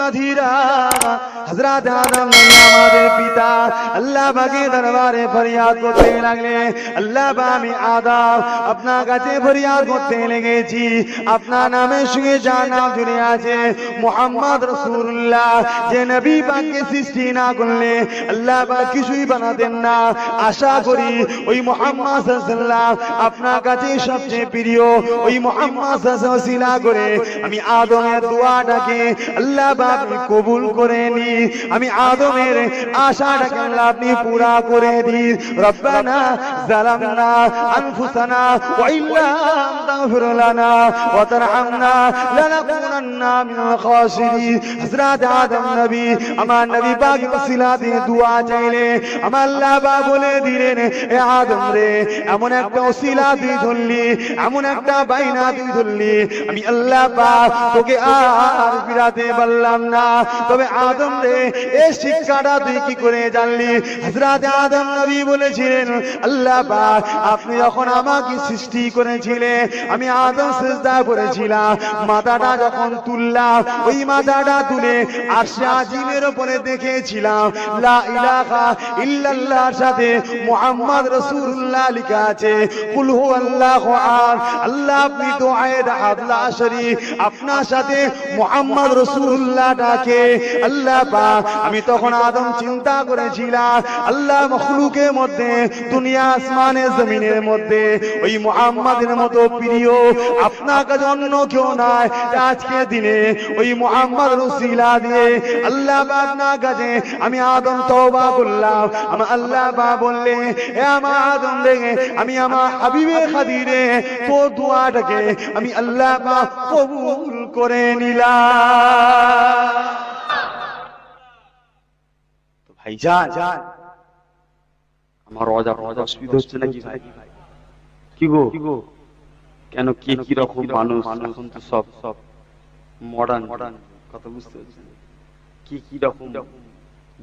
উম্মতিরা হযরত আদম নবী আমাদের পিতা আল্লাহ পাকের দরবারে ফরিয়াদ করতে লাগলেন, আল্লাহ পাক আমি আদম আপনার কাছে ফরিয়াদ করতে লেগেছি, আপনার নামে সঙ্গে যার নাম জুড়ে আছে মুহাম্মদ রাসূলুল্লাহ, যে নবী পাককে সৃষ্টি না করলে আল্লাহ পাক কিছুই বানাতেন না। আশা করি ওই মুহাম্মদ সাল্লাল্লাহু আলাইহি ওয়াসাল্লাম আপনার কাছে সবচেয়ে প্রিয়, ওই মুহাম্মদ সাল্লাল্লাহু আলাইহি ওয়াসাল্লাম করে আমি আদমের দোয়াটাকে আল্লাহ পাক কবুল করে নি, আমি আদমের আশাটাকে আল্লাহ আপনি পুরা করে দিন। রব্বানা যালামনা আনফুসানা ওয়া ইল্লাম তাগফির লানা ওয়া তারহামনা লানাকুনান্না মিনাল খাসিরিন। হযরত আদম নবী আমার নবী পাক ওসিলাতে দোয়া চাইলে আমার আল্লাহ পাক বলে দিলেন, এ আদম রে এমন একটা ওসিলা তুই ধরলি, এমন একটা বাইনা তুই ধরলি, আমি আল্লাহ পাক তোকে আর ফিরাতে পারলাম না। তবে আদম রে এই শিক্ষাটা তুই কি করে জানলি? হযরত আদম নবী বলেছিলেন, আল্লাহ পাক আপনি যখন আমাকে সৃষ্টি করেছিলেন আমি আদম সিজদা করেছিলাম, মাথাটা যখন তুললাম ওই মাথাটা তুলে আরশে আজিমের উপরে দেখেছিলাম লা ইলাহা ইল্লাল্লাহর সাথে মুহাম্মদ রাসূলুল্লাহ লেখা আছে, কুল হুয়াল্লাহু আহাদ, আল্লাহ আপনি তো আয়াত আল্লাহ শরীফ আপনার সাথে মুহাম্মদ রাসূলুল্লাহ ডাকে। আল্লাহ পাক আমি তখন আদম চিন্তা করেছিলাম আল্লাহ মখলুকের মধ্যে দুনিয়া আসমানের জমিনের মধ্যে ওই মুহাম্মাদের মতো প্রিয় আপনার কাছে অন্য কেউ নাই। আজকে দিনে ওই মুহাম্মদ রসিলা দিয়ে আল্লাহ পাক আপনার কাছে আমি আদম তওবা করলাম। আমার আল্লাহ পাক বললে, এ আমার আদম দেখে আমি আমার হাবিবে খাদিরে তো দোয়াটাকে আমি আল্লাহ পাক কবুল করে নিলাম। তো ভাইজান আমার অসুবিধা হচ্ছে নাকি ভাই? কি গো কেন কে কি রকম মানুষ এখন তো সব মডার্ন কথা বুঝতে পারছেন, কি কি রকম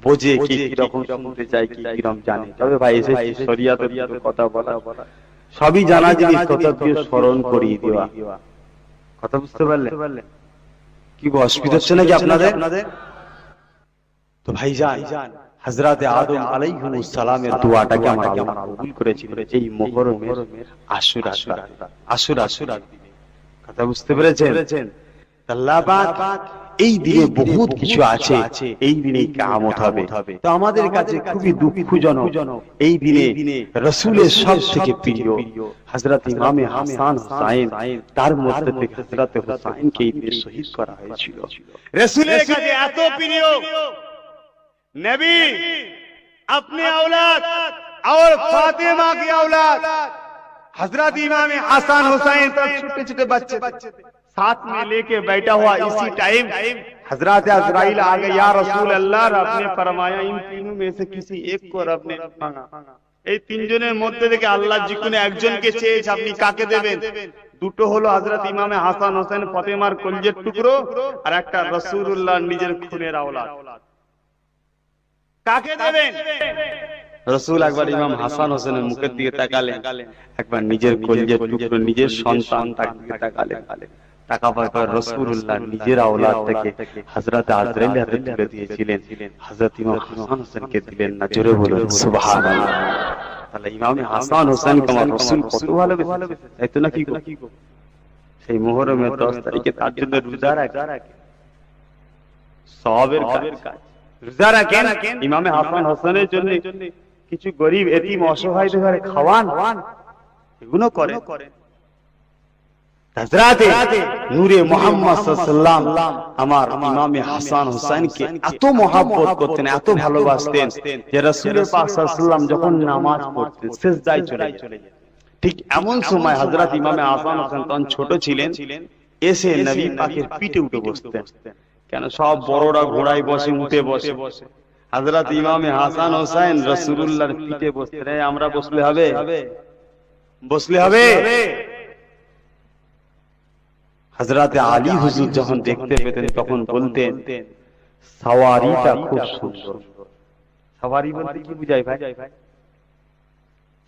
বোঝে, কি কি রকম শুনতে চাই, কি কি রকম জানে। তবে ভাই এসে শরিয়াতের কথা বলা সবই জানা জিনিস, তথাপিও স্মরণ করিয়ে দেওয়া। কথা বুঝতে পারলেন? কি গো অসুবিধা হচ্ছে নাকি আপনাদের? তো ভাইজান হযরত আদম আলাইহিস সালামের দোয়াটাকে আমরা আল্লাহ কবুল করেছিলেন এই মুহররমের আশুরা দিনে। কথা বুঝতে পেরেছেন? আল্লাহ পাক এই দিনে বহুত কিছু আছে, এই দিনে কিয়ামত হবে। তো আমাদের কাছে খুবই দুঃখজনক এই দিনে রাসূলের সবথেকে প্রিয় হযরত ইমামে হাসান হুসাইন, তার মধ্যে থেকে হযরত হুসাইনকে এই দিনে শহীদ করা হয়েছিল। রাসূলের কাছে এত প্রিয় नबी अपने औलाद और फातिमा की औलाद हजरत इमाम हसन हुसैन तक छोटे छोटे बच्चे साथ में लेके बैठा हुआ इसी टाइम हजरत अजराइल आ गए, या रसूल अल्लाह, रब ने फरमाया इन तीनों में से किसी एक को रब ने मांगा। এই তিনজনের মধ্যে থেকে আল্লাহ যেকোনো একজনকে চেয়েছে, আপনি কাকে দেবেন? দুটো হলো হযরত ইমামে হাসান হোসেন ফাতেমার কলিজার টুকরো, আর একটা রাসূলুল্লাহ নিজের খুনের আওলাদ। কাকে দেবেন? রাসূল একবার ইমাম হাসান হোসেনের মুখের দিকে তাকালেন, একবার নিজের কলিজার টুকরো নিজের সন্তান তাকে তাকালেন। তাকাবার পর রাসূলুল্লাহ নিজের আওলাদ থেকে হযরত আজরাইল হাতে তুলে দিয়েছিলেন, হযরত ইমাম হাসান হোসেনকে দিলেন না। জোরে বলুন সুবহানাল্লাহ। তাহলে ইমাম হাসান হোসেনকে আমার রাসূল কত ভালোবেসেছে, তাই তো নাকি গো? সেই মুহররমের 10 তারিখে তার জন্য রোজা রাখে, সওয়াবের কাজ রোজা রাখেন, ইমামে হাসান হোসেনের জন্য কিছু গরিব এতিম অসহায়দের ঘরে খাওয়ান, এগুলো করেন। হযরত নূরে মুহাম্মদ সাল্লাল্লাহু আলাইহি ওয়াসাল্লাম আমার ইমামে হাসান হোসেনকে এত মহব্বত করতেন, এত ভালোবাসতেন যে রাসূলের পাক সাল্লাল্লাহু আলাইহি ওয়াসাল্লাম যখন নামাজ পড়তেন সিজদায় চলে যেতেন। ঠিক এমন সময় হযরত ইমামে হাসান হোসেন তখন ছোট ছিলেন, এসে নবী পাকের পিঠে উঠে বসতেন। কেন সব বড়রা ঘোড়ায় বসে, উঠে বসে, হযরত ইমামে হাসান হোসেন রাসূলুল্লাহর পিঠে বসতেন। আমরা বসলে হবে? হযরত আলী হুজুর যখন দেখতে পেতেন তখন বলতেন, সাওয়ারিটা খুব সুন্দর। সাওয়ারি বলতে কি বোঝায় ভাই?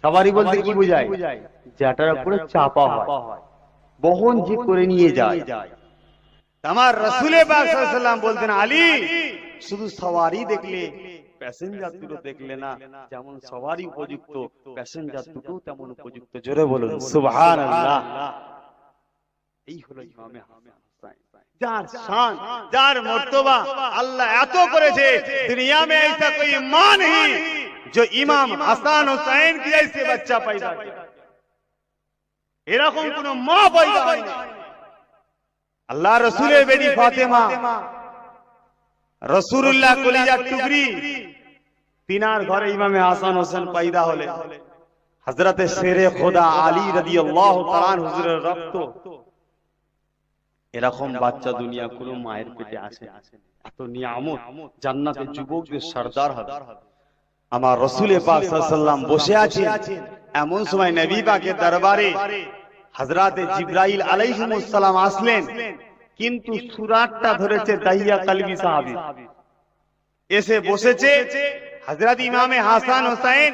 সাওয়ারি বলতে কি বোঝায়? যেটার উপরে চাপা হয়, বহন যে করে নিয়ে যায়। আমার রাসূলে পাক সাল্লাল্লাহু আলাইহি ওয়াসাল্লাম বলতেন, আলী শুধু সওয়ারি দেখলে, প্যাসেঞ্জার দুটো দেখলে না, যেমন সওয়ারি উপযুক্ত প্যাসেঞ্জার দুটো তেমন উপযুক্ত। জোরে বলুন সুবহানাল্লাহ। এই হলো ইমামে হাসান, যার শান, যার মর্তবা আল্লাহ এত করেছে, দুনিয়া में ऐसा कोई मां नहीं जो इमाम हसन हुसैन की जैसे बच्चा पैदा किया। এরকম কোন মা পয়দা হয়নি। আল্লাহ রাসূলের বেটি ফাতেমা, রাসূলুল্লাহ কলিজার টুকরি, তিনার ঘরে ইমামে হাসান হোসেন পয়দা হলেন। হযরতে শেরে খোদা আলী রাদিয়াল্লাহু তাআলা হুজুরের রক্ত। এরকম বাচ্চা দুনিয়া কোন মায়ের পেটে আসে? এত নিয়ামত, জান্নাতের যুবকদের সরদার হবে। আমার রাসূল পাক সাল্লাল্লাহু আলাইহি ওয়াসাল্লাম বসে আছেন, এমন সময় নবী পাকের দরবারে হযরতে জিবরাইল আলাইহিস সালাম আসলেন, কিন্তু সুরাতটা ধরেছে দাহিয়া কলবি সাহাবী। এসে বসেছে হযরত ইমামে হাসান হোসেন,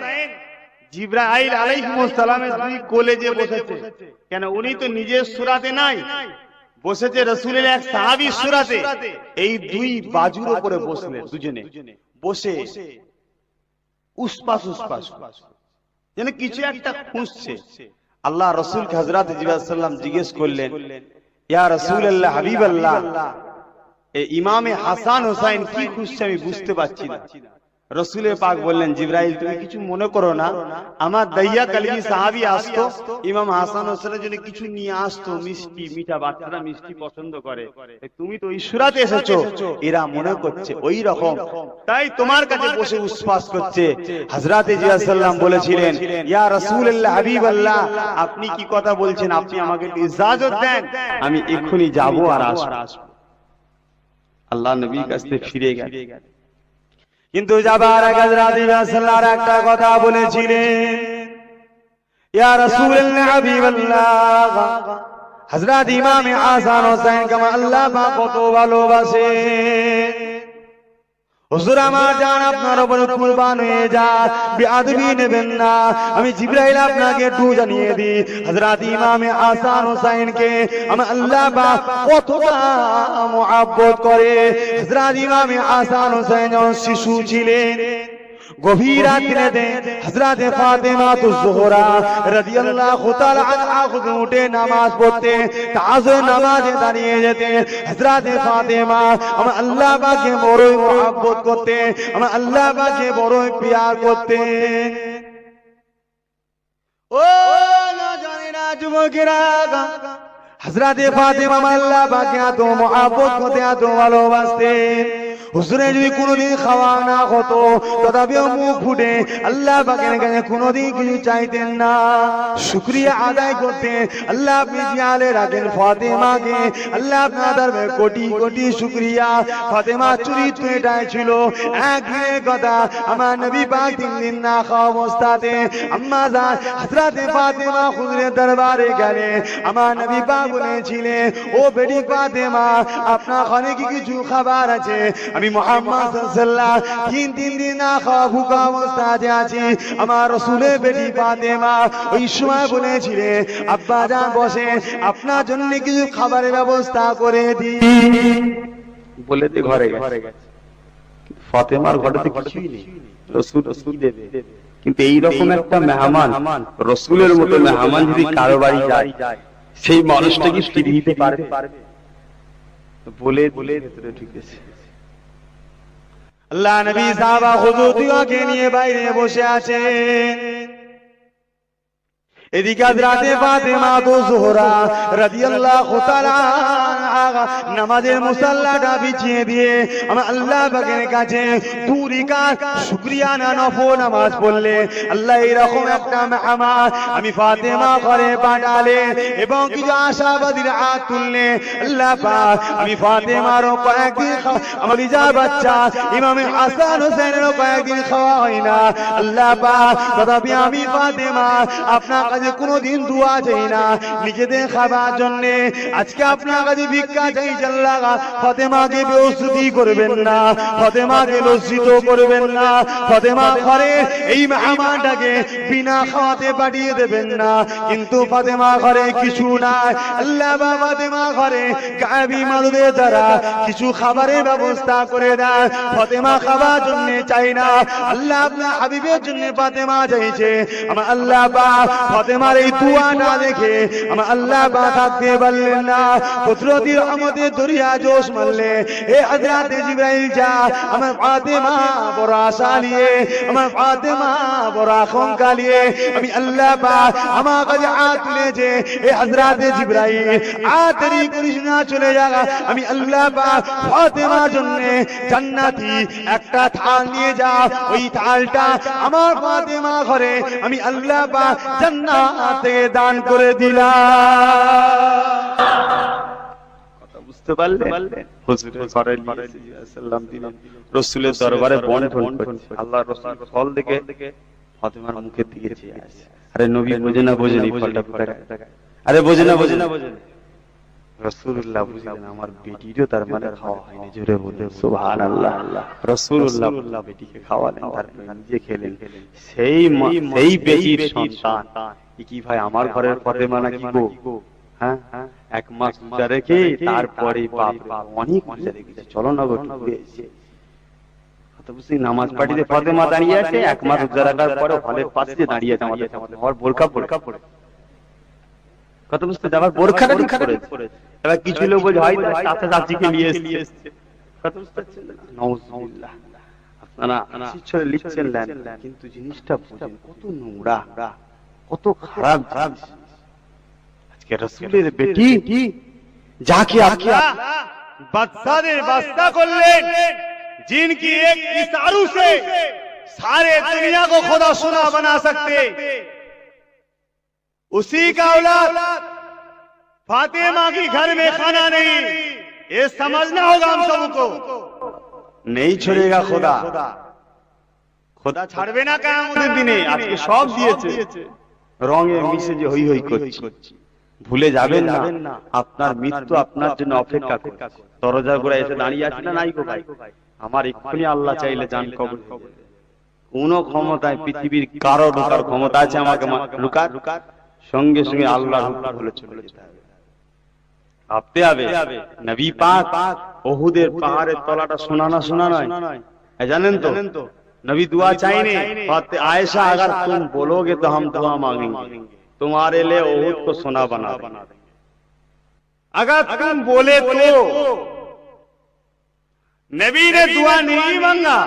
জিবরাইল আলাইহিস সালামের দুই কোলে যে বসেছে। কেন? উনি তো নিজের সুরাতে নাই, বসেছে রাসূলের এক সাহাবীর সুরাতে। এই দুই বাজুর উপরে বসলেন দুজনে, বসে উসপাস উসপাস যেন কিছু একটা খুঁজছে। আল্লাহ রাসূলকে হযরত জিবরাইল সাল্লাম জিজ্ঞেস করলেন, ইয়া রাসূলুল্লাহ হাবিবাল্লাহ, এই ইমামে হাসান হোসেন কি খুঁজছে আমি বুঝতে পারছি না। রাসূল পাক বললেন, জিবরাইল তুমি কিছু মনে করো না, আমার দাইয়া কলবি সাহাবী আসতো, ইমাম হাসান হোসেনের জন্য কিছু নিয়ে আসতো, মিষ্টি, মিঠা, বাচ্চারা মিষ্টি পছন্দ করে, তুমি তো ওই সুরাতে এসেছো, এরা মনে করছে ওই রকম, তাই তোমার কাছে বসে উসপাস করছে। হযরতে জিবরাইল সাল্লাম বলেছিলেন, ইয়া রাসূলুল্লাহ হাবিবাল্লাহ, আপনি কি কথা বলছেন, আপনি আমাকে ইজাজত দেন, আমি এক্ষুনি যাব আর আসব। আল্লাহ নবীর কাছে ফিরে গেলেন, কিন্তু যাবার আগে হযরত রাসূলুল্লাহ একটা কথা বলেছিলেন, ইয়া রাসূলুল্লাহ হাবিবাল্লাহ, হযরত ইমামে হাসান হোসেন কে আল্লাহ পাক কত ভালোবাসে। হুজুর আমার জান আপনার উপর কুরবান হয়ে যায়, বেয়াদবি নেবেন না। আমি জিবরাইল আপনাকে একটু জানিয়ে দিই, হযরত ইমামে হাসান হোসেনকে আমি আল্লাহ পাক কতটা মুহাব্বত করে। হযরত ইমামে হাসান হোসেন যখন শিশু ছিলেন, গভীর রাত্রিতে হযরত ফাতেমা তুজ-জোহরা রাদিয়াল্লাহু তাআলা আনহা উঠে নামাজ পড়তে, তাহাজ্জুদ নামাজে দাঁড়িয়ে যেতেন। হযরত ফাতেমা আমার আল্লাহ পাককে বড়ই মুহাব্বত করতেন, আমার আল্লাহ পাককে বড়ই প্রিয় করতেন। ও নওজওয়ানেরা, যুবকেরা, হযরত ফাতেমা আল্লাহ পাককে এত মুহাব্বত করতেন, এত ভালোবাসতেন। হুজুরে যদি কোনোদিন খাওয়া না হতো, তথাপিও মুখ ফুটে আল্লাহ পাকের কাছে কোনোদিন কিছু চাইতেন না, শুকরিয়া আদায় করতেন। আল্লাহ আপনি জিয়ালে রাখেন ফাতেমাকে, আল্লাহ আপনার দরবারে কোটি কোটি শুকরিয়া। ফাতেমা চরিত্র এটাই ছিল। একদিনের কথা, আমার নবী পাক 3 দিন না খাওয়া অবস্থাতে আম্মা জান হযরত ফাতেমা হুজুরের দরবারে গেলেন। আমার নবী পাক বলেছিলেন, ও বেটি ফাতেমা, আপনার ঘরে কি কিছু খাবার আছে? আমি মুহাম্মদ সাল্লাল্লাহু আলাইহি ওয়াসাল্লাম 3 দিন না খাওয়া ভুকা অবস্থাতে আছি। আমার রাসূলের বেটি ফাতেমা ওই সময় বলেছিলেন, আব্বা জান বসে, আপনার জন্য কিছু খাবারের ব্যবস্থা করে দিই। বলে দিয়ে ঘরে গেছে। ফাতেমার ঘরে তো কিছুই নেই, রাসূল দেবে। কিন্তু এই রকম একটা মেহমান, রাসূলের মতো মেহমান যদি কারো বাড়ি যায়, সেই মানুষটা কি ফিরে দিতে পারবে? বলে ভেতরে ঢুকেছে। আল্লাহ নবী সাহাবা হুজুরকে নিয়ে বাইরে বসে আছেন। এদিকে হযরত ফাতেমা তুজ-জোহরা রাদিয়াল্লাহু তাআলা নামাজের মুসাল্লাটা বিছিয়ে দিয়ে আমার আল্লাহ পাকের কাছে 2 রাকাত শুকরিয়া নফল নামাজ পড়লে, আল্লাহ এরকম একটা মেহমান আমি ফাতেমা ঘরে পাঠালে এবং কিছু আশাবাদীর হাত তুললে, আল্লাহ পাক আমি ফাতেমারও কয়েকদিন আমার লিজা বাচ্চা ইমামে হাসান হোসেনেরও কয়েকদিন খাওয়া হয় না, আল্লাহ পাক তথাপি আমি ফাতেমা আপনার কাছে কোনোদিন দোয়া চাই না নিজেদের খাবার জন্য। আজকে আপনার কাছে ভিক্ষা ভিক্ষা চাইছে আল্লাহ ফাতেমাকে বেউসুতি করবেন না, ফাতেমাকে লজ্জিত করবেন না, ফাতেমা ঘরে এই মেহমানটাকে বিনা খাওয়াতে পাঠিয়ে দেবেন না। কিন্তু ফাতেমা ঘরে কিছু নাই, আল্লাহ ফাতেমা ঘরে কাবি মালুদের দ্বারা কিছু খাবারের ব্যবস্থা করে দেয়। ফাতেমা খাবার জন্য চাই না, আল্লাহ আপনার হাবিবের জন্য ফাতেমা চাইছে। আমার আল্লাহ পাক ফাতেমার এই দুয়াটা দেখে আমার আল্লাহ পাক থাকতে পারলেন না, কুদরতি রহমতের দরিয়া জোশ মারলে এ হযরত জিবরাইল যা আমার ফাতেমা বড় আশা নিয়ে, আমার ফাতেমা বড় আকাঙ্ক্ষা নিয়ে আমি আল্লাহ পাক আমার কাছে হাত তুলেছে। এ হযরত জিবরাইল আতরি করিস না, চলে যা, আমি আল্লাহ পাক ফাতেমার জন্য জান্নাতি একটা থাল নিয়ে যা, ওই থালটা আমার ফাতেমা ঘরে আমি আল্লাহ পাক জান্নাত থেকে দান করে দিলাম। বুঝতে পারলেন? হুজুরের ঘরে সাল্লাম দিলেন, রাসূলের দরবারে বন্টন করছে। আল্লাহ রাসূল ফল দেখে ফাতেমার মুখে দিয়েছে। আরে নবী বোঝে না, বোঝেনি ফলটা কোথায়? আরে বোঝে না, বোঝে না, বোঝে না। রাসূলুল্লাহ বুঝলেন আমার বেটিরও তার মানে খাওয়া হয়নি, জোরে বলে সুবহানাল্লাহ। রাসূলুল্লাহ বেটিকে খাওয়ালেন, তারপর নিজে খেলেন। সেই বেটির সন্তান কি ভাই আমার ঘরের ফাতেমা নাকি গো? হ্যাঁ, এক মাস রোজা রেখে তারপরে বাপ অনেক রোজা রেখেছে। চলো না গো টুকরে এসে নামাজ পাঠিয়ে ফাতেমা দাঁড়িয়ে আছে, এক মাস রোজা রাখার পরে হলের পাশে দাঁড়িয়ে আছে আমার বোরখা পড়ে কত বুঝতে যাবার বোরখাটা ঠিক করে। এবার কিছু লোক বলে হয় চাচা চাচিকে নিয়ে এসেছে, কত বুঝতে পারছেন না? নাউজুবিল্লাহ। আপনারা শিক্ষা লিখছেন কিন্তু জিনিসটা বুঝেন কত নোংরা, কত খারাপ। আজকে রাসূলের বেটি যাকে আপনারা বাদশাহের বাস্তা করলেন, जिनकी एक इशारों से सारे दुनिया को खुदा सुना बना सकते, उसी का औलाद फातिमा की घर में खाना नहीं, ये समझना होगा हम सबको। नहीं छोड़ेगा खुदा, खुदा ছাড়বে না কিয়ামতের দিনে। আজকে সব দিয়েছে, রঙে মিশে যে হই হই করছে। ভুলে যাবেন না আপনার মৃত্যু আপনার জন্য অপেক্ষা করছে। দরজার গোড়ায় এসে দাঁড়িয়ে আছে না নাই গো ভাই? আমার এক্ষুনি আল্লাহ চাইলে জান কবুল হবে। কোন ক্ষমতায় পৃথিবীর কারো ঢোকার ক্ষমতা আছে আমাকে রুকার? সঙ্গে সঙ্গে আল্লাহ হুকুম বলে চলে যেতে হবে। ভাবতে হবে নবী পাক উহুদের পাহাড়ের তলাটা সোনা না সোনা নয়, জানেন তো? नबी दुआ चाहिए आयशा अगर तुम बोलोगे तो हम दुआ मांगेंगे, तुम्हारे लिए उहुद को सोना बना देंगे। अगर तुम बोले तो नबी ने दुआ नहीं मांगा,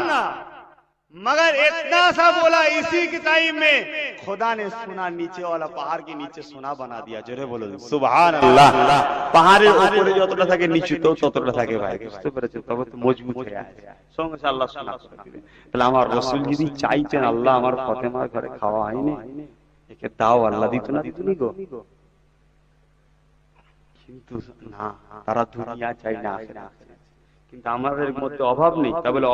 मगर इतना सा बोला इसी के टाइम में खुदा ने सोना नीचे वाला पहाड़ के नीचे सोना बना दिया। जोरे बोलो सुभान अल्लाह। পাহাড়ের উপরে যতটা থাকে নিচে তো ততটা থাকে ভাই, বুঝতে পেরেছো? তবে তো মজবুত হয়ে আছে, সঙ্গে সঙ্গে আল্লাহ সোনা করে দিবে। তাহলে আমার রাসূল যদি চাইতেন আল্লাহ আমার ফাতেমার ঘরে খাওয়া হয়নি, একে দাও, আল্লাহ দিত না? দিতনি গো। কিন্তু না, তারা দুনিয়া চাই না আখিরাত। কিন্তু আমাদের মধ্যে অভাব নেই, তা বলে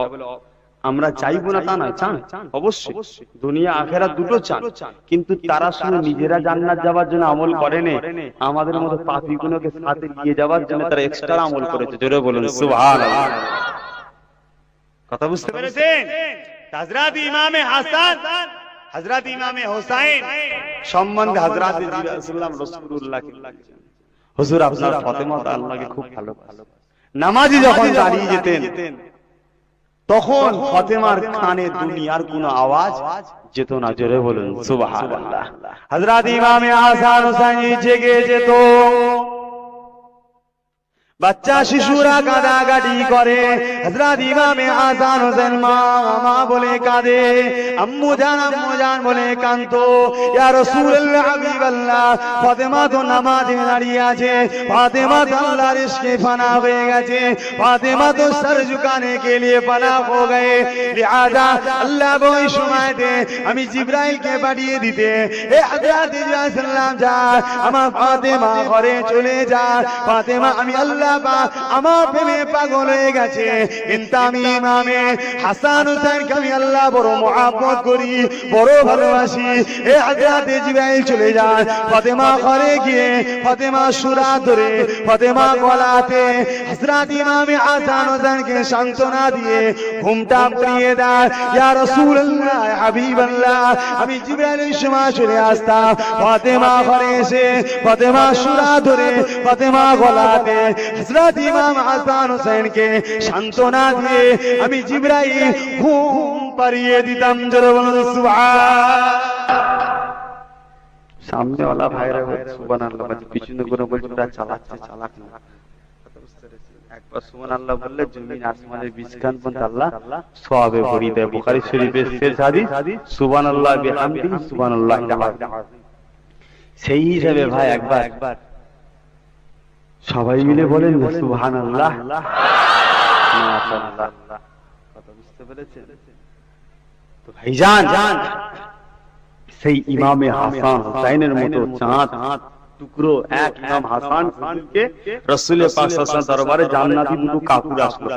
আমরা চাইবো না তা নয়, চান অবশ্যই, দুনিয়া আখিরাত দুটো চান। কিন্তু তারা শুধু নিজেরা জান্নাত যাওয়ার জন্য আমল করেনি, আমাদের মতো পাপীগুলোকে সাথে নিয়ে যাওয়ার জন্য তারা এক্সট্রা আমল করেছে। জোরে বলুন সুবহানাল্লাহ। কথা বুঝতে পেরেছেন? হযরত ইমামে হাসান, হযরত ইমামে হুসাইন সম্বন্ধে হযরত রাসূলুল্লাহ রাসূলুল্লাহকে বলেছেন, হুজুর আপনার ফাতেমা তো আল্লাহকে খুব ভালোবাসে। নামাজি যখন দাঁড়িয়ে যেতেন তখন ফাতেমার কানে দুনিয়ার কোনো আওয়াজ যেত না। জোরে বলুন সুবহানাল্লাহ। হযরত ইমামে হাসান হুসাইন জেগে যেত, বাচ্চা শিশুরা কাঁদাকাটি করে, হযরত ইমামে হাসান হোসেন মা মা বলে কাঁদে, আম্মু জান বলে কাঁদতো। ইয়া রাসূলুল্লাহ হাবিবাল্লাহ, ফাতেমা তো নামাজে দাঁড়িয়ে আছে, ফাতেমা তো আল্লাহর ইশকে ফানা হয়ে গেছে, ফাতেমা তো সর ঝুকানে কে লিয়ে ফানা হো গয়ে, লিহাজা আল্লাহ ওই সময়তে আমি জিবরাইলকে পাঠিয়ে দিতে, এ হযরত জিবরাইল সাল্লাম যা আমার ফাতেমা ঘরে চলে যা, ফাতেমা আমি আল্লাহ আল্লাহ পাক আমার প্রেমে পাগল হয়ে গেছে, কিন্তু আমি ইমামে হাসান হুসাইনকে আমি আল্লাহ বড় মহব্বত করি, বড় ভালোবাসি। এ হযরত জিবরাইল চলে যায় ফাতেমা ঘরে গিয়ে ফাতেমা সূরা ধরে ফাতেমা গলাতে হযরত ইমামে হাসান হুসাইনকে সান্ত্বনা দিয়ে ঘুমটা পড়িয়ে দেয়। ইয়া রাসূলুল্লাহ, ইয়া হাবিবাল্লাহ, আমি জিবরাইলের সময় চলে আসতাম ফাতেমা ঘরে এসে ফাতেমা সূরা ধরে ফাতেমা গলাতে হযরত ইমাম হাসান হুসাইনকে সান্ত্বনা দিয়ে আমি জিবরাইল ঘুম পাড়িয়ে দিতাম। জোরে বলুন সুবহান। সামনে ওয়ালা ভাইরা সুবহানাল্লাহ বলছে, পিছনে করে বলছে ওরা চালাচ্ছে, চালাক না। একবার সুবহানাল্লাহ বললে জমিন আসমানের বিছখান পর্যন্ত আল্লাহ সওয়াবে ভরিয়ে দেয়। বুখারী শরীফের শেষ হাদিস, সুবহানাল্লাহ বিহামদিহি সুবহানাল্লাহ আযীম। সেই হিসাবে ভাই একবার সবাই মিলে বলেন না সুবহানাল্লাহ, মাশাআল্লাহ। কথা বুঝতে পেরেছেন তো ভাইজান? সেই ইমামে হাসান হুসাইনের মতো চাঁদ টুকরো এক ইমাম হাসান হুজুরকে রাসূল পাক সাল্লাল্লাহু আলাইহি ওয়াসাল্লাম দরবারে জান্নাতি দুটো কাপড় আসলো।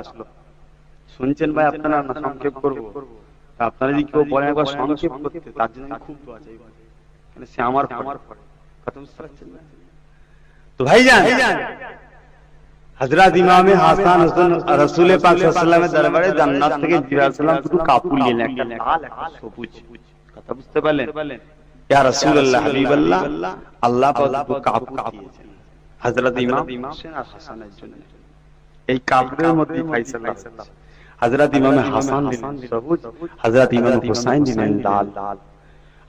শুনছেন ভাই? আপনারা না সংক্ষেপ করব, আপনারা যদি কেউ বলেন একবার সংক্ষেপ করতে, তার জন্য খুব দোয়া চাই, মানে সে আমার কথা বুঝতে পারছেন না তো ভাইজান? হযরত ইমামে হাসান হুসাইন রাসূল পাক সাল্লাল্লাহু আলাইহি ওয়াসাল্লামের দরবারে জান্নাত থেকে জিবরাইল আলাইহিস সালাম দুটো কাপড় নিলেন, একটা লাল একটা সবুজ। কথা বুঝতে পারলেন? ইয়া রাসূলুল্লাহ, হাবিবাল্লাহ, আল্লাহ পাক দুটো কাপড় দিয়েছেন হযরত ইমাম হোসেন আর হাসানের জন্য। এই কাপড়ের মধ্যে ফয়সালা হচ্ছে। হযরত ইমামে হাসান দিলেন সবুজ, হযরত ইমাম হুসাইন দিলেন লাল।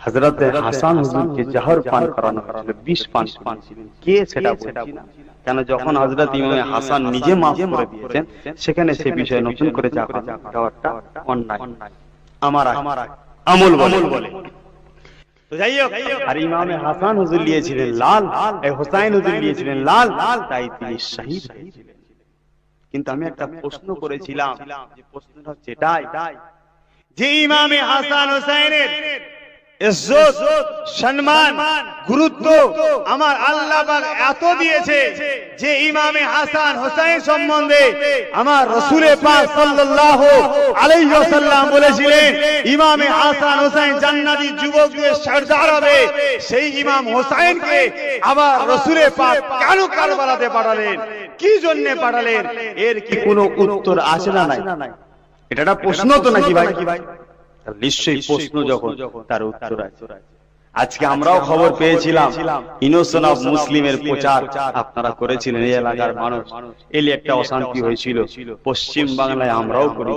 হযরত হাসান হুজুরকে জহর পান করানো হয়েছিল, বিষ পান করিয়েছিলেন। কে সেটা বলছি না, কেন যখন হযরত ইমামে হাসান নিজে মাফ করে দিয়েছেন, সেখানে সে বিষয়ে নতুন করে যাওয়াটা অন্যায়, আমার আমল বলে। তো যাই হোক, আর ইমামে হাসান হুজুর নিয়েছিলেন লাল, এই হুসাইন হুজুর নিয়েছিলেন লাল, তাই তিনি শহীদ হয়েছিলেন। কিন্তু আমি একটা প্রশ্ন করেছিলাম, যে প্রশ্নটা হচ্ছে এটাই যে ইমামে হাসান হুসাইনের ইজ্জত, সম্মান, গুরুত্ব আমার আল্লাহ পাক এত দিয়েছে যে ইমামে হাসান হুসাইন সম্বন্ধে আমার রাসূল পাক সাল্লাল্লাহু আলাইহি ওয়াসাল্লাম বলেছিলেন, ইমামে হাসান হুসাইন জান্নাতি যুবকদের সরদার হবে। সেই ইমাম হুসাইনকে আবার রাসূল পাক কেন কারবালাতে পাঠালেন, কি জন্য পাঠালেন? এর কি কোনো উত্তর আছে না নাই? এটা একটা প্রশ্ন তো নাকি ভাই? নিশ্চয়ই প্রশ্ন, যখন তার উত্তর আছে। আজকে আমরাও খবর পেয়েছিলাম ইনোসেন্ট অফ মুসলিমের প্রচার আপনারা করেছিলেন, এই এলাকার মানুষ এলে একটা অশান্তি হয়েছিল। পশ্চিম বাংলায় আমরাও করি,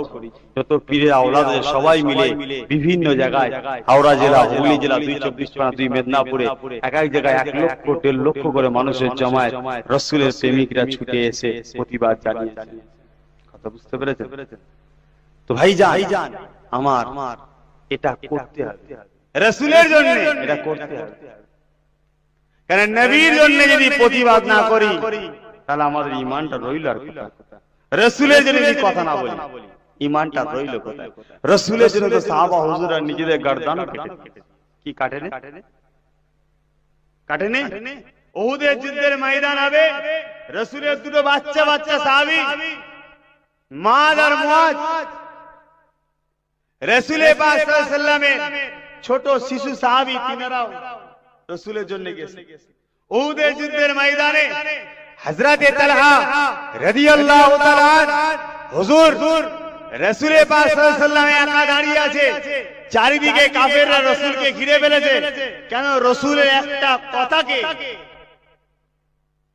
যত পীরের আওলাদের সবাই মিলে বিভিন্ন জায়গায়, হাওড়া জেলা, হুগলি জেলা, 2 24 পরগনা, 2 মেদিনীপুরে, এক এক জায়গায় 1 লক্ষ 1.5 লক্ষ করে মানুষের জমায়েত, রাসূলের প্রেমিকরা ছুটে এসে প্রতিবাদ জানিয়েছে। কথা বুঝতে পেরেছেন তো ভাইজান? আমার এটা করতে হবে, রাসূলের জন্য এটা করতে হবে। কারণ নবীর জন্য যদি প্রতিবাদ না করি, তাহলে আমাদের ঈমানটা রইল আর কোথায়? রাসূলের জন্য যদি কথা না বলি, ঈমানটা রইল কোথায়? রাসূলের জন্য তো সাহাবা হুজুররা নিজেদের গর্দান কেটে, কি কাটেনি? উহুদের যুদ্ধের ময়দান হবে, রাসূলের দুটো বাচ্চা সাহাবী মাদ আর মুআজ, রাসূল পাক সাল্লাল্লাহু আলাইহি ওয়াসাল্লামের ছোট শিশু সাহাবী, তিনারাও রাসূলের জন্য গেছে। উহুদের যুদ্ধের ময়দানে হযরত তালহা রাদিয়াল্লাহু তাআলা হুজুর রাসূল পাক সাল্লাল্লাহু আলাইহি ওয়াসাল্লাম একা দাঁড়িয়ে আছে, চারিদিকে কাফেররা রাসূলকে ঘিরে ফেলেছে। কেন? রাসূলের একটা কথাকে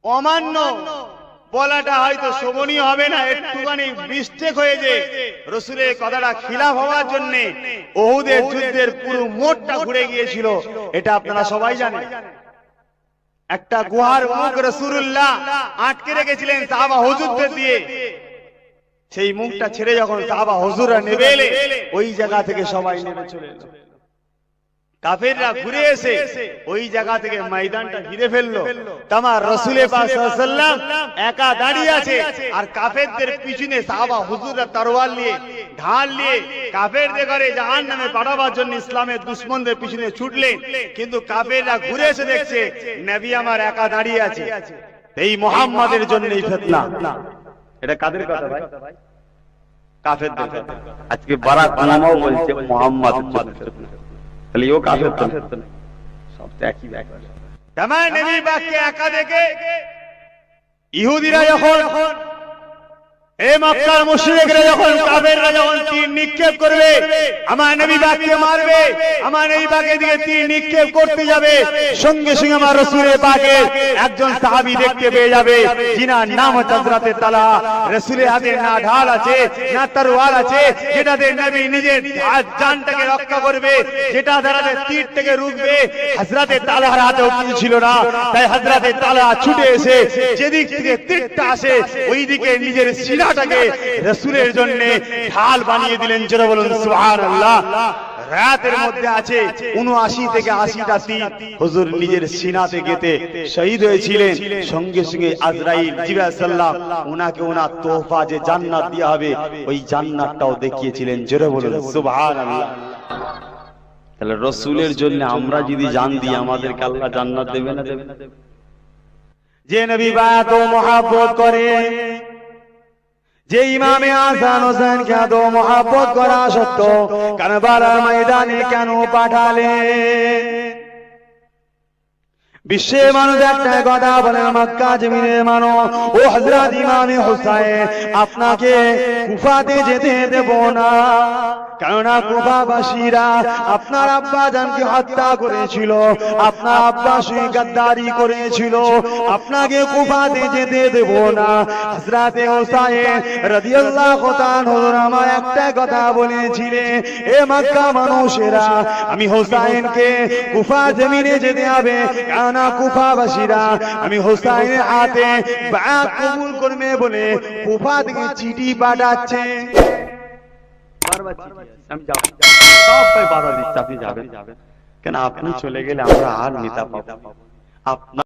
অমান্য বলাটা হয়তো শোভনীয় হবে না, একটুখানি মিস্টেক হয়েছে। রাসূলের কথাটা খিলাফ হওয়ার জন্য উহুদের যুদ্ধের পুরো মোড়টা ঘুরে গিয়েছিল, এটা আপনারা সবাই জানেন। একটা গুহার মুখ রাসূলুল্লাহ আটকে রেখেছিলেন সাহাবা হুজুরদের দিয়ে, সেই মুখটা ছেড়ে যখন সাহাবা হুজুররা নেমে এলে, ওই জায়গা থেকে সবাই নেমে চলে এলো। কাফেররা ঘুরে এসে ওই জায়গা থেকে ময়দানটা ঘিরে ফেললো। তামার রাসূল পাক সাল্লাল্লাহু আলাইহি ওয়াসাল্লাম একা দাঁড়িয়ে আছে, আর কাফেরদের পিছনে সাহাবা হুজুররা তরোয়ার নিয়ে, ঢাল নিয়ে কাফেরদের ঘরে জাহান্নামে পাঠাবার জন্য ইসলামের দুশমনদের পিছনে ছুটলেন। কিন্তু কাফেররা ঘুরে এসে দেখছে নবী আমার একা দাঁড়িয়ে আছে। এই মুহাম্মাদের জন্য এই ফিতনা। এটা কাদের কথা ভাই? কাফেরদের কথা। আজকে বারাক ওবামাও বলছে মুহাম্মাদের জন্য ফিতনা, তাহলে ও কাফের তো না? সব তো একই ব্যাপার। আমার নবী পাককে একা দেখে ইহুদিরা যখন, এই মক্কার মুশরিকরা যখন, কাফেররা যখন তীর নিক্ষেপ করবে, আমার নবী পাককে মারবে, আমার নবী পাকের দিকে তীর নিক্ষেপ করতে যাবে, সঙ্গে সঙ্গে আমার রাসূলের পাকের একজন সাহাবী দেখতে পেয়ে যাবে, যিনার নাম হচ্ছে হযরতে তালহা। রাসূলের হাতে না ঢাল আছে না তরোয়ার আছে, যেটাতে নবী নিজের জানটাকে রক্ষা করবে, যেটা দ্বারা তীর থেকে রুখবে, হযরতে তালহার হাতেও কিছু ছিল না। তাই হযরতে তালহা ছুটে এসে যেদিক থেকে তীরটা আসে ওই দিকে নিজের সিনাটাকে রাসূলের জন্য ঢাল বানিয়ে দিলেন। জোরে বলুন সুবহানাল্লাহ। রাতের মধ্যে আছে ৭৯ থেকে ৮০টা তীর হুজুর নিজের সিনাতে গেঁথে শহীদ হয়েছিলেন। সঙ্গে সঙ্গে আজরাইল জিবরাইল সাল্লাম ওনাকে ওনার তোহফা যে জান্নাত দেয়া হবে ওই জান্নাতটাও দেখিয়েছিলেন। জোরে বলুন সুবহানাল্লাহ। তাহলে রাসূলের জন্য আমরা যদি জান দিই আমাদেরকে আল্লাহ জান্নাত দেবে না দেবে না? যে নবী বাত ও মহব্বত করে, যে ইমামে হাসান হোসেনকে এত মহব্বত করা সত্ত্বেও কারবালার ময়দানে কেন পাঠালেন? বিশ্বের মানুষ একটা কথা বলেন, মক্কা জমিনের মানুষ, ও হযরত ইমামে হুসাইন আপনাকে কুফাতে যেতে দেব না, কেননা কুফাবাসীরা আপনার আব্বা জানকে হত্যা করেছিল, আপনার আব্বা সুই গাদ্দারি করেছিল, আপনাকে কুফাতে যেতে দেব না। হযরত হুসাইন রাদিয়াল্লাহু তাআলা হুজুর আমার একটা কথা বলেছিলেন, এ মক্কা মানুষেরা, আমি হুসাইনকে কুফা জমিনে যেতে হবে, কেননা কুফাবাসীরা আমি হুসাইনের হাতে বায়াত কবুল করবে বলে কুফা থেকে চিঠি পাঠাচ্ছে। বারবার চিঠি আসছে, আমি যাব, সবাই বাধা দিচ্ছে আপনি যাবেন কেন? আপনি চলে গেলে আমরা আর নেতা পাবো, আপনার